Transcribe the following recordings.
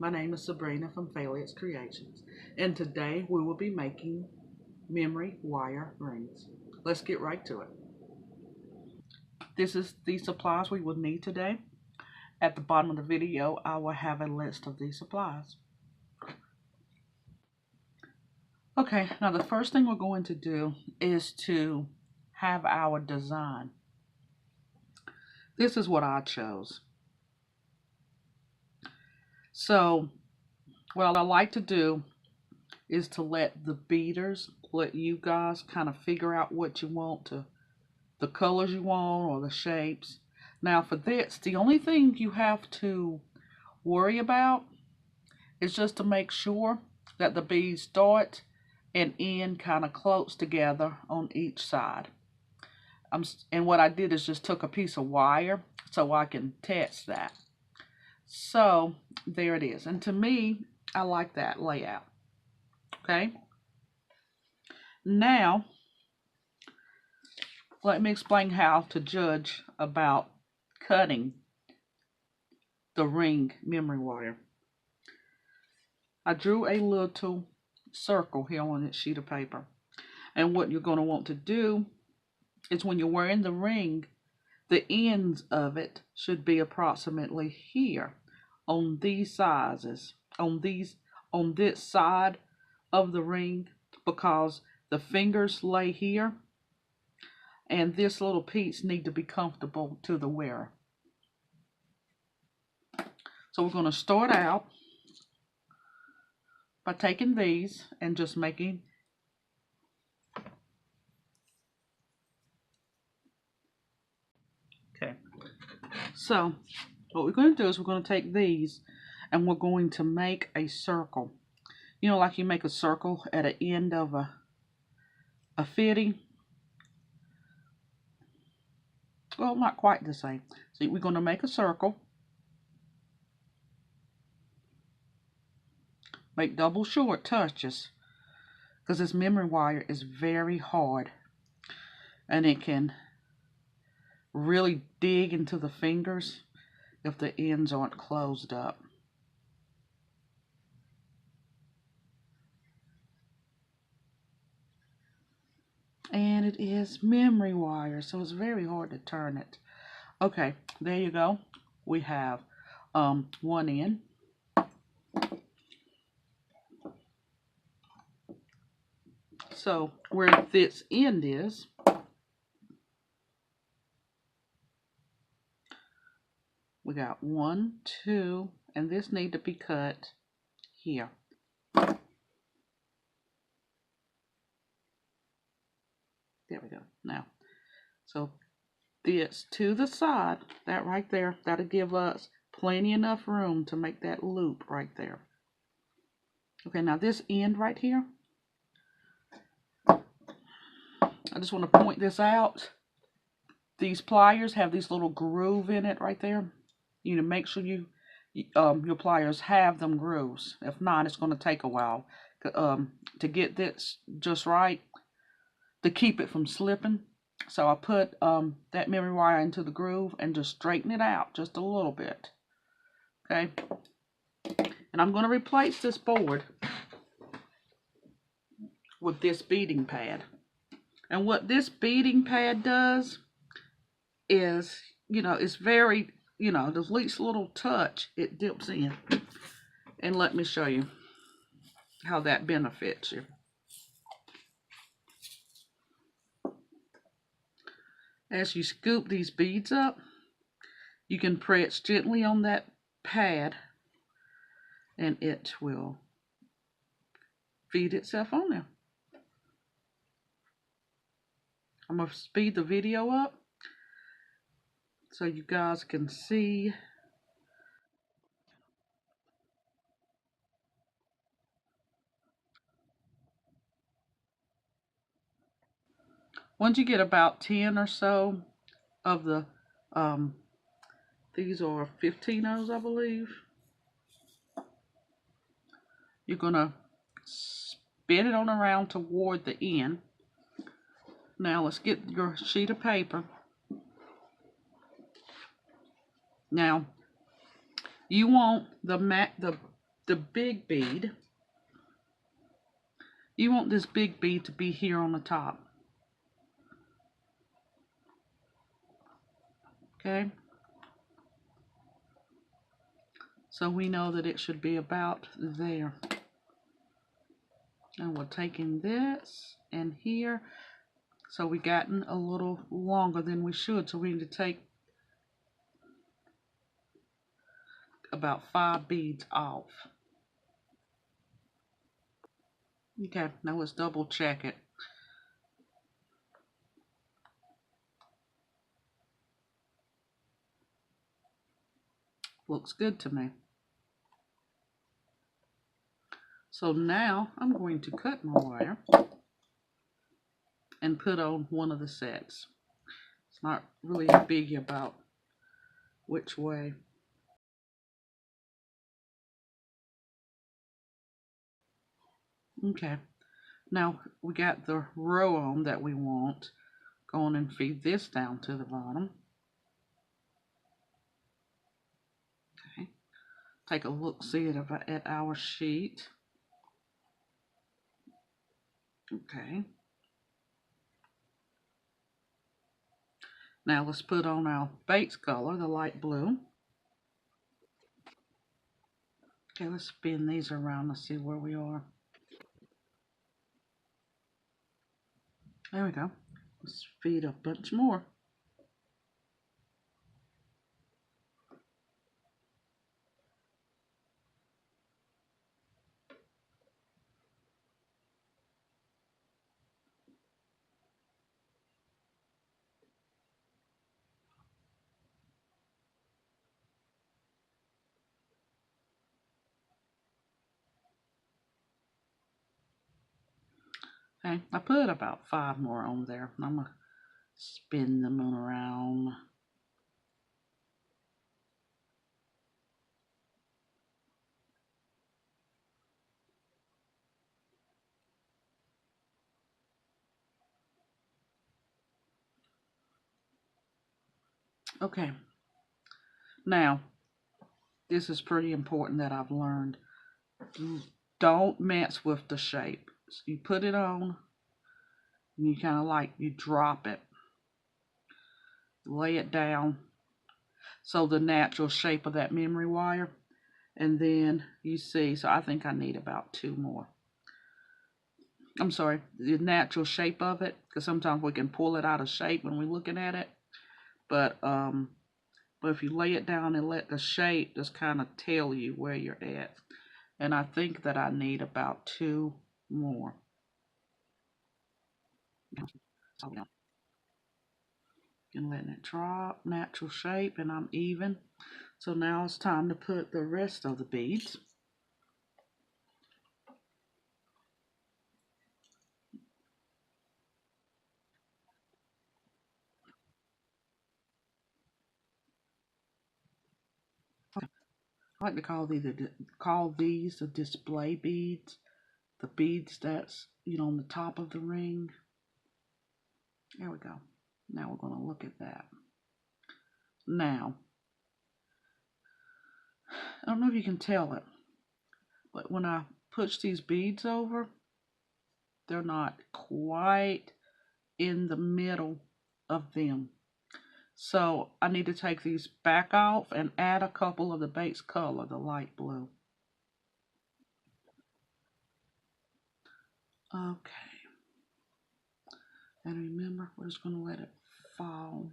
My name is Sabrina from Faileas Creations, and today we will be making memory wire rings. Let's get right to it. This is the supplies we will need today. At the bottom of the video, I will have a list of these supplies. Okay, now the first thing we're going to do is to have our design. This is what I chose. So what I like to do is to let the beaders, let you guys kind of figure out what you want to, the colors you want or the shapes. Now for this, the only thing you have to worry about is just to make sure that the beads start and end kind of close together on each side. And what I did is just took a piece of wire so I can test that. So there it is. And to me, I like that layout. Okay. Now, let me explain how to judge about cutting the ring memory wire. I drew a little circle here on this sheet of paper. And what you're going to want to do is when you're wearing the ring, the ends of it should be approximately here on these sizes, on this side of the ring, because the fingers lay here and this little piece need to be comfortable to the wearer. So we're going to start out by taking these and just making okay. So what we're going to do is we're going to take these and we're going to make a circle. You know, like you make a circle at an end of a fitting. Well, not quite the same. So we're going to make a circle. Make double short touches because this memory wire is very hard and it can really dig into the fingers if the ends aren't closed up. And it is memory wire, so it's very hard to turn it. Okay, there you go. We have one end. So where this end is, we got 1, 2, and this need to be cut here. There we go. Now, so this to the side, that right there, that'll give us plenty enough room to make that loop right there. Okay, now this end right here, I just want to point this out. These pliers have these little groove in it right there. You know, make sure your pliers have them grooves. If not, it's going to take a while to get this just right, to keep it from slipping. So I put that memory wire into the groove and just straighten it out just a little bit. Okay. And I'm going to replace this board with this beading pad. And what this beading pad does is, you know, it's very, you know, the least little touch it dips in. And let me show you how that benefits you. As you scoop these beads up, you can press gently on that pad and it will feed itself on there. I'm going to speed the video up so you guys can see. Once you get about 10 or so of the, these are 15-os, I believe, you're going to spin it on around toward the end. Now let's get your sheet of paper. Now, you want the the big bead, you want this big bead to be here on the top. Okay? So we know that it should be about there. And we're taking this and here. So we gotten a little longer than we should. So we need to take about 5 beads off. Okay, now let's double check it. Looks good to me. So now I'm going to cut my wire and put on one of the sets. It's not really a biggie about which way. Okay, now we got the row on that we want. Go on and feed this down to the bottom. Okay, take a look, see at our sheet. Okay. Now let's put on our base color, the light blue. Okay, let's spin these around to see where we are. There we go. Let's feed a bunch more. Okay, I put about 5 more on there. I'm going to spin them around. Okay, now this is pretty important that I've learned. Don't mess with the shape. So you put it on, and you kind of you drop it, lay it down, so the natural shape of that memory wire, and then you see, so I think I need about 2 more. I'm sorry, the natural shape of it, because sometimes we can pull it out of shape when we're looking at it, but if you lay it down and let the shape just kind of tell you where you're at, and I think that I need about 2 more. And letting it drop, natural shape, and I'm even. So now it's time to put the rest of the beads. I like to call these the display beads, the beads that's on the top of the ring. There we go. Now we're going to look at that. Now, I don't know if you can tell it, but when I push these beads over, they're not quite in the middle of them. So I need to take these back off and add a couple of the base color, the light blue. Okay. And remember, we're just going to let it fall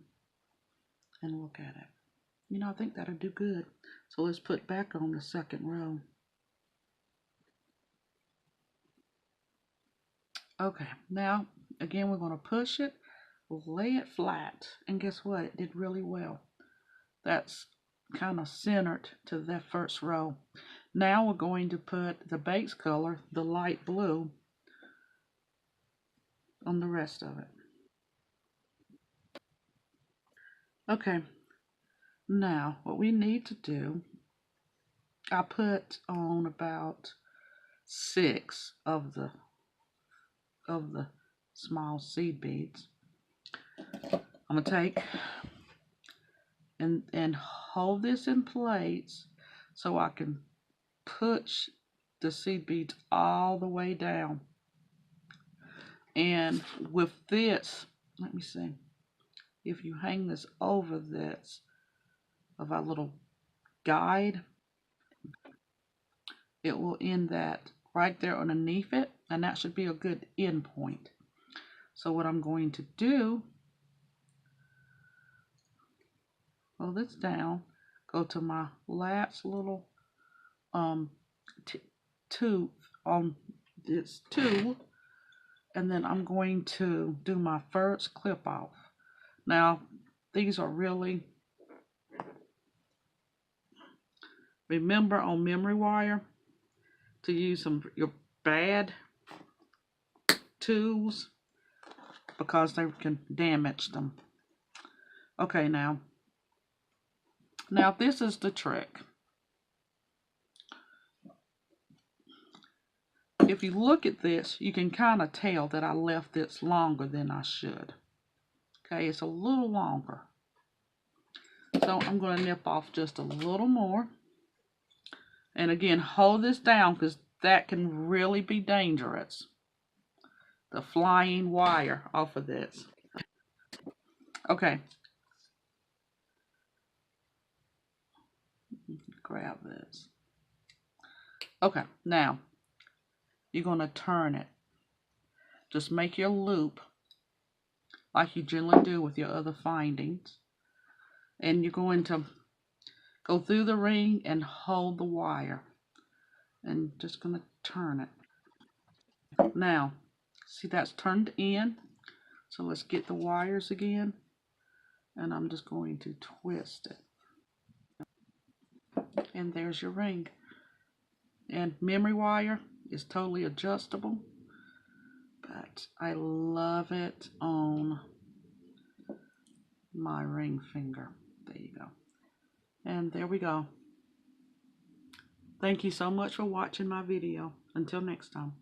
and look at it. I think that'll do good. So let's put back on the second row. Okay, now again we're going to push it, lay it flat, and guess what? It did really well. That's kind of centered to that first row. Now we're going to put the base color, the light blue, on the rest of it. Okay, now what we need to do, I put on about 6 of the small seed beads. I'm gonna take and hold this in place so I can push the seed beads all the way down. And with this, let me see, if you hang this over this of our little guide, it will end that right there underneath it, and that should be a good end point. So what I'm going to do, roll this down, go to my last little tooth on this tool, and then I'm going to do my first clip off. Now these are really, remember on memory wire to use your bad tools because they can damage them. Okay, now this is the trick. If you look at this, you can kind of tell that I left this longer than I should. Okay, it's a little longer. So I'm going to nip off just a little more. And again, hold this down because that can really be dangerous. The flying wire off of this. Okay. Grab this. Okay, now you're going to turn it. Just make your loop like you generally do with your other findings. And you're going to go through the ring and hold the wire. And just going to turn it. Now, see that's turned in. So let's get the wires again. And I'm just going to twist it. And there's your ring. And memory wire is totally adjustable. But I love it on my ring finger. There you go. And there we go. Thank you so much for watching my video. Until next time.